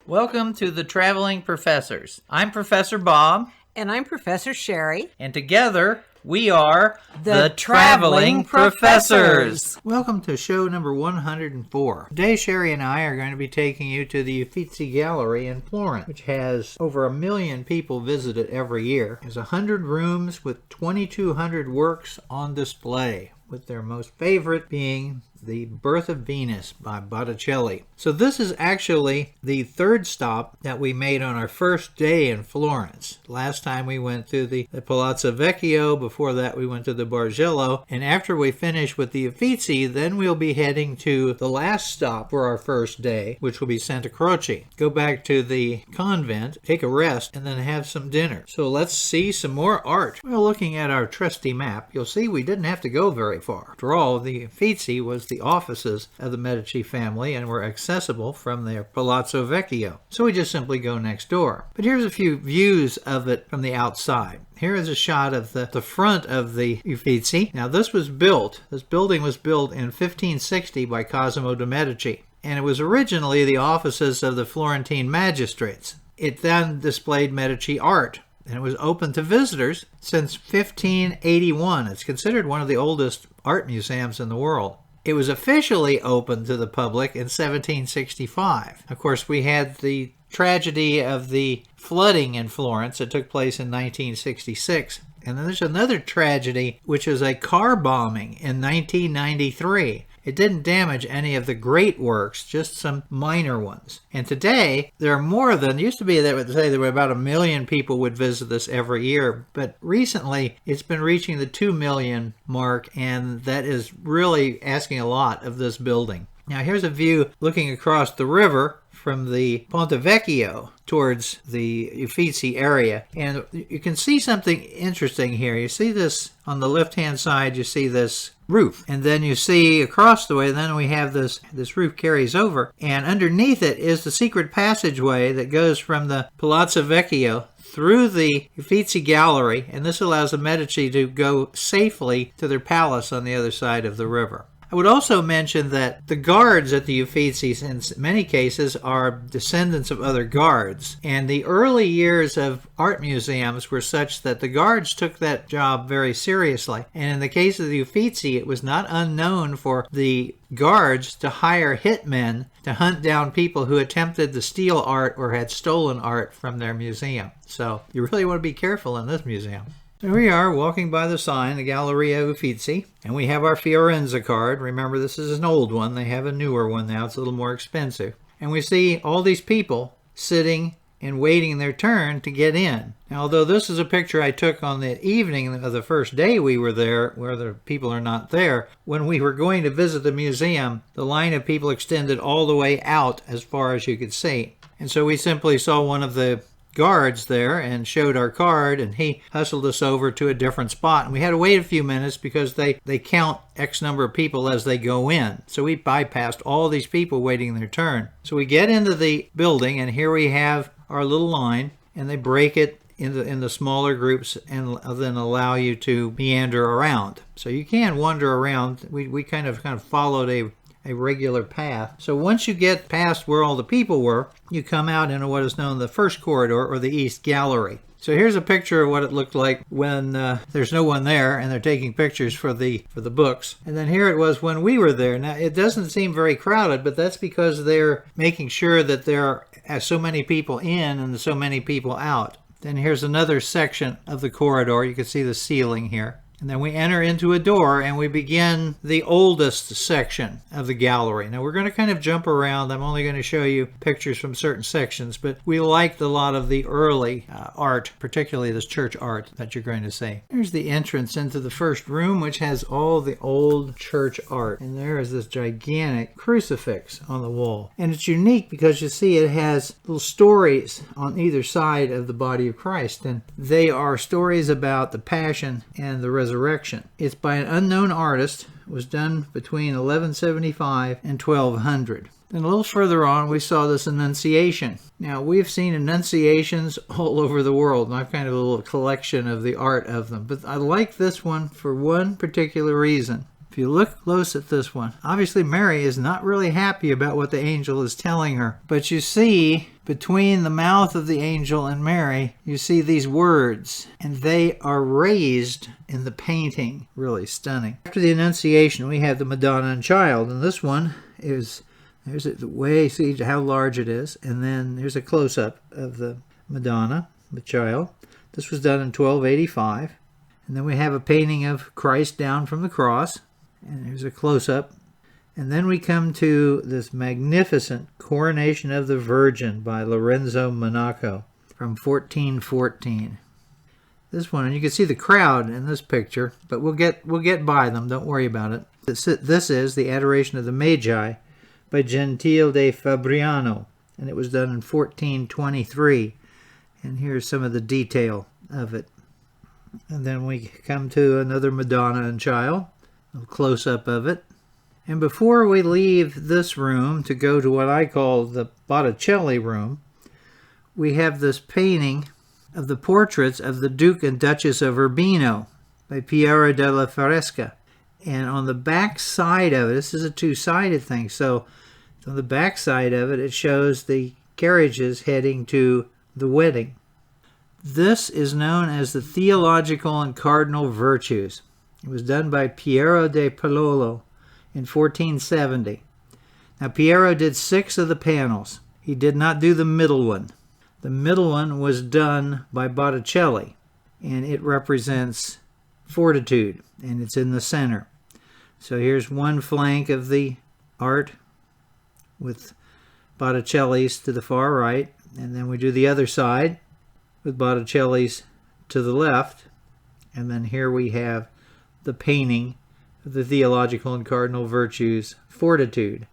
Welcome to the Traveling Professors. I'm Professor Bob. And I'm Professor Sheri. And together we are the Traveling Professors. Welcome to show number 104. Today Sheri and I are going to be taking you to the Uffizi Gallery in Florence, which has over 1 million people visit it every year. It has 100 rooms with 2,200 works on display, with their most favorite being The Birth of Venus by Botticelli. So this is actually the third stop that we made on our first day in Florence. Last time we went to the Palazzo Vecchio, before that we went to the Bargello, and after we finish with the Uffizi, then we'll be heading to the last stop for our first day, which will be Santa Croce. Go back to the convent, take a rest, and then have some dinner. So let's see some more art. Well, looking at our trusty map, you'll see we didn't have to go very far. After all, the Uffizi was the offices of the Medici family and were accessible from their Palazzo Vecchio. So we just simply go next door. But here's a few views of it from the outside. Here is a shot of the front of the Uffizi. Now this building was built in 1560 by Cosimo de' Medici, and it was originally the offices of the Florentine magistrates. It then displayed Medici art, and it was open to visitors since 1581. It's considered one of the oldest art museums in the world. It was officially opened to the public in 1765. Of course, we had the tragedy of the flooding in Florence that took place in 1966. And then there's another tragedy, which is a car bombing in 1993. It didn't damage any of the great works, just some minor ones. And today, there are more than, used to be that would say there were about 1 million people would visit this every year, but recently it's been reaching the 2 million mark, and that is really asking a lot of this building. Now here's a view looking across the river from the Ponte Vecchio towards the Uffizi area, and you can see something interesting here. You see this on the left-hand side, you see this roof, and then you see across the way, then we have this roof carries over, and underneath it is the secret passageway that goes from the Palazzo Vecchio through the Uffizi Gallery, and this allows the Medici to go safely to their palace on the other side of the river. I would also mention that the guards at the Uffizi, in many cases, are descendants of other guards. And the early years of art museums were such that the guards took that job very seriously. And in the case of the Uffizi, it was not unknown for the guards to hire hitmen to hunt down people who attempted to steal art or had stolen art from their museum. So you really want to be careful in this museum. Here we are walking by the sign, the Galleria Uffizi, and we have our Florence card. Remember, this is an old one. They have a newer one now. It's a little more expensive. And we see all these people sitting and waiting their turn to get in. Now, although this is a picture I took on the evening of the first day we were there, where the people are not there, when we were going to visit the museum, the line of people extended all the way out as far as you could see. And so we simply saw one of the guards there and showed our card, and he hustled us over to a different spot, and we had to wait a few minutes because they count X number of people as they go in. So we bypassed all these people waiting their turn. So we get into the building, and here we have our little line, and they break it in the smaller groups and then allow you to meander around. So you can wander around. We kind of followed a regular path. So once you get past where all the people were, you come out into what is known as the first corridor, or the East Gallery. So here's a picture of what it looked like when there's no one there and they're taking pictures for the books. And then here it was when we were there. Now it doesn't seem very crowded, but that's because they're making sure that there are so many people in and so many people out. Then here's another section of the corridor. You can see the ceiling here. And then we enter into a door and we begin the oldest section of the gallery. Now we're going to kind of jump around. I'm only going to show you pictures from certain sections, but we liked a lot of the early art, particularly this church art that you're going to see. Here's the entrance into the first room, which has all the old church art. And there is this gigantic crucifix on the wall. And it's unique because you see it has little stories on either side of the body of Christ. And they are stories about the passion and the resurrection. It's by an unknown artist. It was done between 1175 and 1200. And a little further on, we saw this Annunciation. Now, we've seen Annunciations all over the world, and I've kind of a little collection of the art of them. But I like this one for one particular reason. If you look close at this one, obviously Mary is not really happy about what the angel is telling her. But you see, between the mouth of the angel and Mary, you see these words, and they are raised in the painting. Really stunning. After the Annunciation, we have the Madonna and Child, and this one is, there's the way, see how large it is, and then here's a close-up of the Madonna, the Child. This was done in 1285. And then we have a painting of Christ down from the cross. And here's a close-up. And then we come to this magnificent Coronation of the Virgin by Lorenzo Monaco from 1414. This one, and you can see the crowd in this picture, but we'll get by them. Don't worry about it. This is the Adoration of the Magi by Gentile de Fabriano, and it was done in 1423. And here's some of the detail of it. And then we come to another Madonna and Child. A close-up of it. And before we leave this room to go to what I call the Botticelli room, we have this painting of the portraits of the Duke and Duchess of Urbino by Piero della Fresca. And on the back side of it, this is a two-sided thing, so on the back side of it, it shows the carriages heading to the wedding. This is known as the Theological and Cardinal Virtues. It was done by Piero de Palolo in 1470. Now, Piero did 6 of the panels. He did not do the middle one. The middle one was done by Botticelli, and it represents fortitude, and it's in the center. So here's one flank of the art with Botticelli's to the far right, and then we do the other side with Botticelli's to the left, and then here we have the painting of the Theological and Cardinal Virtues, Fortitude,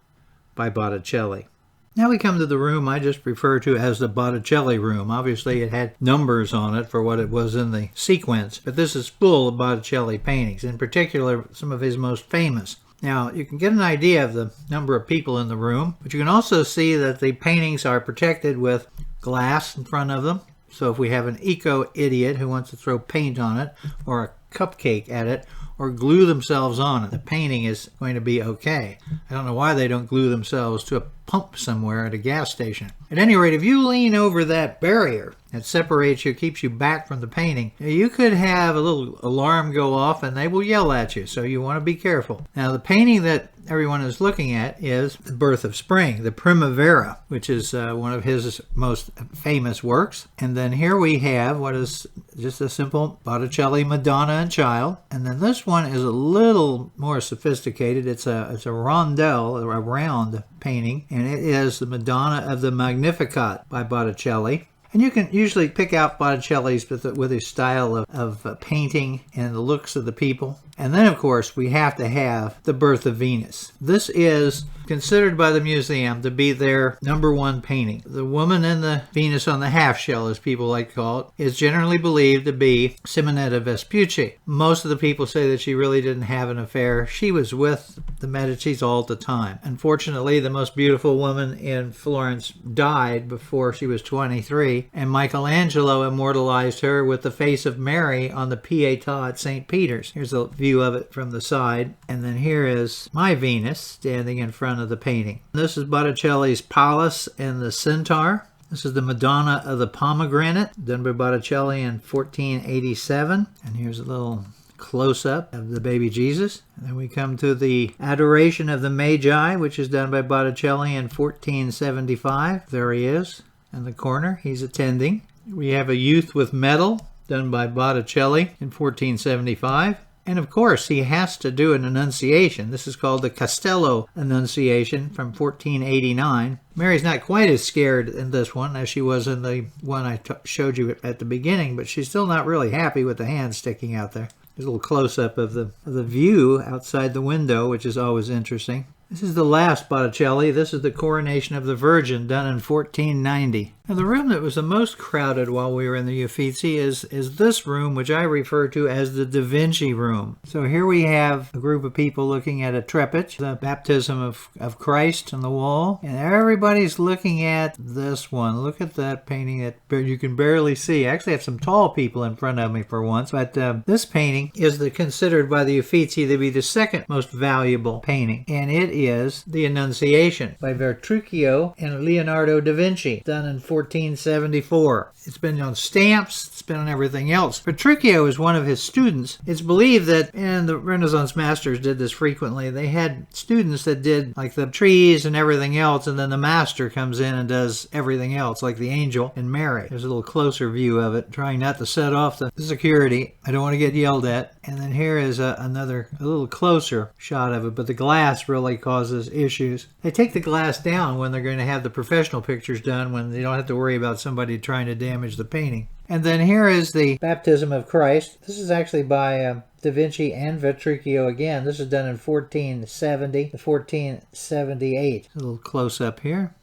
by Botticelli. Now we come to the room I just refer to as the Botticelli room. Obviously it had numbers on it for what it was in the sequence, but this is full of Botticelli paintings, in particular some of his most famous. Now you can get an idea of the number of people in the room, but you can also see that the paintings are protected with glass in front of them. So if we have an eco-idiot who wants to throw paint on it, or a cupcake at it, or glue themselves on it, the painting is going to be okay. I don't know why they don't glue themselves to a pump somewhere at a gas station. At any rate, if you lean over that barrier that separates you, keeps you back from the painting, you could have a little alarm go off and they will yell at you, so you want to be careful. Now, the painting that everyone is looking at is The Birth of Spring, the Primavera, which is one of his most famous works. And then here we have what is just a simple Botticelli Madonna and Child. And then this one is a little more sophisticated. It's a rondel, a round painting, and it is the Madonna of the Magnificat by Botticelli. And you can usually pick out Botticelli's with his style of painting and the looks of the people. And then, of course, we have to have The Birth of Venus. This is considered by the museum to be their #1 painting. The woman in the Venus on the half shell, as people like to call it, is generally believed to be Simonetta Vespucci. Most of the people say that she really didn't have an affair. She was with the Medicis all the time. Unfortunately, the most beautiful woman in Florence died before she was 23, and Michelangelo immortalized her with the face of Mary on the Pietà at St. Peter's. Here's a view of it from the side, and then here is my Venus standing in front of the painting. This is Botticelli's Pallas and the Centaur. This is the Madonna of the Pomegranate, done by Botticelli in 1487, and here's a little close-up of the baby Jesus. And then we come to the Adoration of the Magi, which is done by Botticelli in 1475. There he is in the corner, he's attending. We have a Youth with Metal, done by Botticelli in 1475. And of course, he has to do an Annunciation. This is called the Castello Annunciation from 1489. Mary's not quite as scared in this one as she was in the one I showed you at the beginning, but she's still not really happy with the hand sticking out there. There's a little close-up of the view outside the window, which is always interesting. This is the last Botticelli. This is the Coronation of the Virgin, done in 1490. Now, the room that was the most crowded while we were in the Uffizi is this room, which I refer to as the Da Vinci room. So here we have a group of people looking at a trepid, the baptism of Christ on the wall, and everybody's looking at this one. Look at that painting that you can barely see. I actually have some tall people in front of me for once, but this painting is considered by the Uffizi to be the second most valuable painting, and it is the Annunciation by Vitruccio and Leonardo da Vinci, done in 1474. It's been on stamps, it's been on everything else. Vitruccio is one of his students. It's believed that, and the Renaissance masters did this frequently, they had students that did like the trees and everything else, and then the master comes in and does everything else, like the angel and Mary. There's a little closer view of it, trying not to set off the security. I don't want to get yelled at. And then here is a little closer shot of it, but the glass really causes issues. They take the glass down when they're going to have the professional pictures done, when they don't have to worry about somebody trying to damage the painting. And then here is the Baptism of Christ. This is actually by Da Vinci and Vitruccio again. This is done in 1470 to 1478. A little close up here.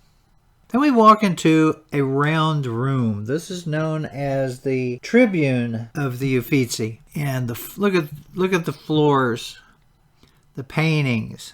Then we walk into a round room. This is known as the tribune of the Uffizi. And look at the floors, the paintings,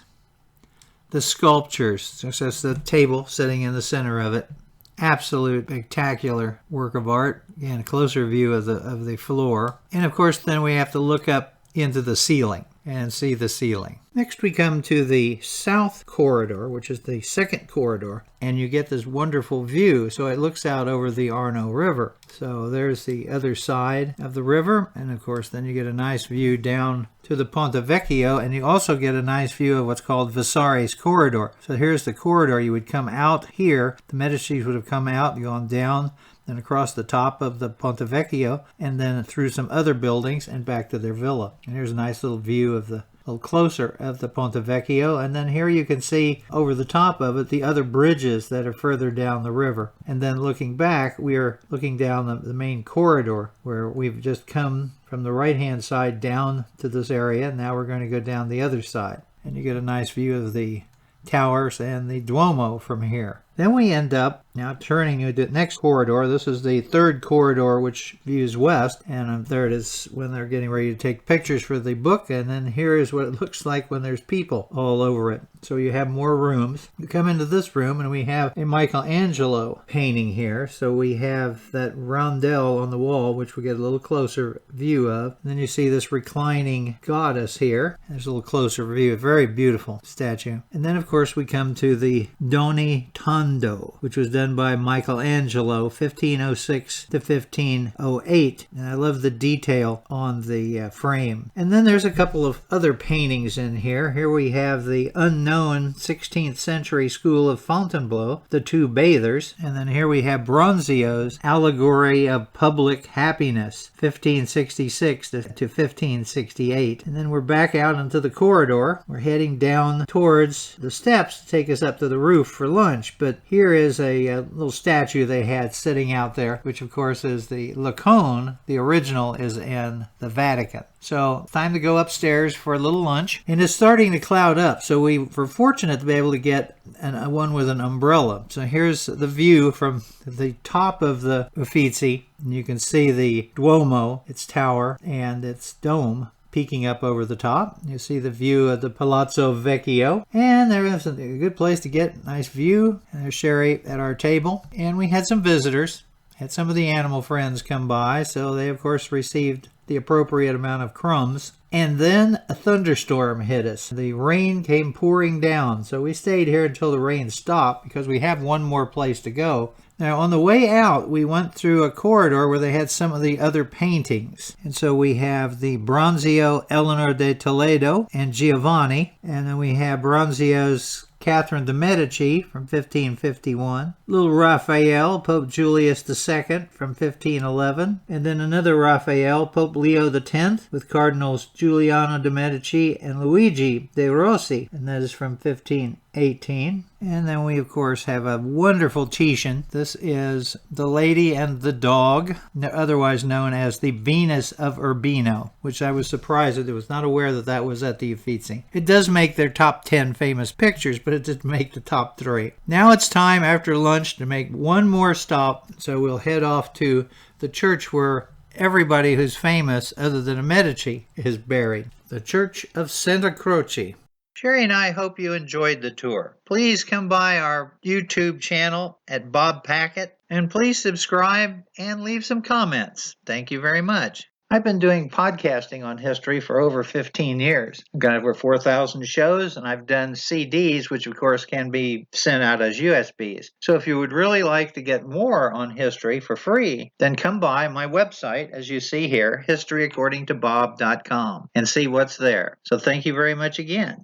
the sculptures. So that's the table sitting in the center of it. Absolute spectacular work of art. Again, a closer view of the floor. And of course, then we have to look up into the ceiling and see the ceiling. Next we come to the south corridor, which is the second corridor, and you get this wonderful view. So it looks out over the Arno River. So there's the other side of the river, and of course then you get a nice view down to the Ponte Vecchio, and you also get a nice view of what's called Vasari's corridor. So here's the corridor. You would come out here, the Medicis would have come out, gone down, then across the top of the Ponte Vecchio, and then through some other buildings and back to their villa. And here's a nice little view of a little closer of the Ponte Vecchio, and then here you can see over the top of it the other bridges that are further down the river. And then looking back, we are looking down the main corridor where we've just come from the right hand side down to this area. Now we're going to go down the other side, and you get a nice view of the towers and the Duomo from here. Then we end up now turning into the next corridor. This is the third corridor, which views west, and there it is when they're getting ready to take pictures for the book. And then here is what it looks like when there's people all over it. So you have more rooms. You come into this room and we have a Michelangelo painting here. So we have that roundel on the wall, which we get a little closer view of. And then you see this reclining goddess here. There's a little closer view. A very beautiful statue. And then of course we come to the Doni Tondo, which was done by Michelangelo, 1506 to 1508. And I love the detail on the frame. And then there's a couple of other paintings in here. Here we have the unknown 16th century school of Fontainebleau, the two bathers. And then here we have Bronzio's Allegory of Public Happiness, 1566 to 1568. And then we're back out into the corridor. We're heading down towards the steps to take us up to the roof for lunch. But here is a little statue they had sitting out there, which of course is the Laocoon. The original is in the Vatican. So time to go upstairs for a little lunch. And it's starting to cloud up. So we were fortunate to be able to get one with an umbrella. So here's the view from the top of the Uffizi. And you can see the Duomo, its tower, and its dome peeking up over the top. You see the view of the Palazzo Vecchio. And there's a good place to get a nice view. And there's Sheri at our table. And we had some visitors. Had some of the animal friends come by. So they, of course, received the appropriate amount of crumbs. And then a thunderstorm hit us. The rain came pouring down. So we stayed here until the rain stopped because we have one more place to go. Now, on the way out, we went through a corridor where they had some of the other paintings. And so we have the Bronzio Eleanor de Toledo and Giovanni. And then we have Bronzio's Catherine de' Medici from 1551. Little Raphael, Pope Julius II from 1511. And then another Raphael, Pope Leo X, with Cardinals Giuliano de' Medici and Luigi de' Rossi. And that is from 1518. 18. And then we, of course, have a wonderful Titian. This is The Lady and the Dog, otherwise known as the Venus of Urbino, which I was surprised that I was not aware that that was at the Uffizi. It does make their top 10 famous pictures, but it didn't make the top 3. Now it's time after lunch to make one more stop, so we'll head off to the church where everybody who's famous other than a Medici is buried, the Church of Santa Croce. Sheri and I hope you enjoyed the tour. Please come by our YouTube channel at Bob Packett, and please subscribe and leave some comments. Thank you very much. I've been doing podcasting on history for over 15 years. I've got over 4,000 shows, and I've done CDs, which of course can be sent out as USBs. So if you would really like to get more on history for free, then come by my website, as you see here, historyacordingtobob.com, and see what's there. So thank you very much again.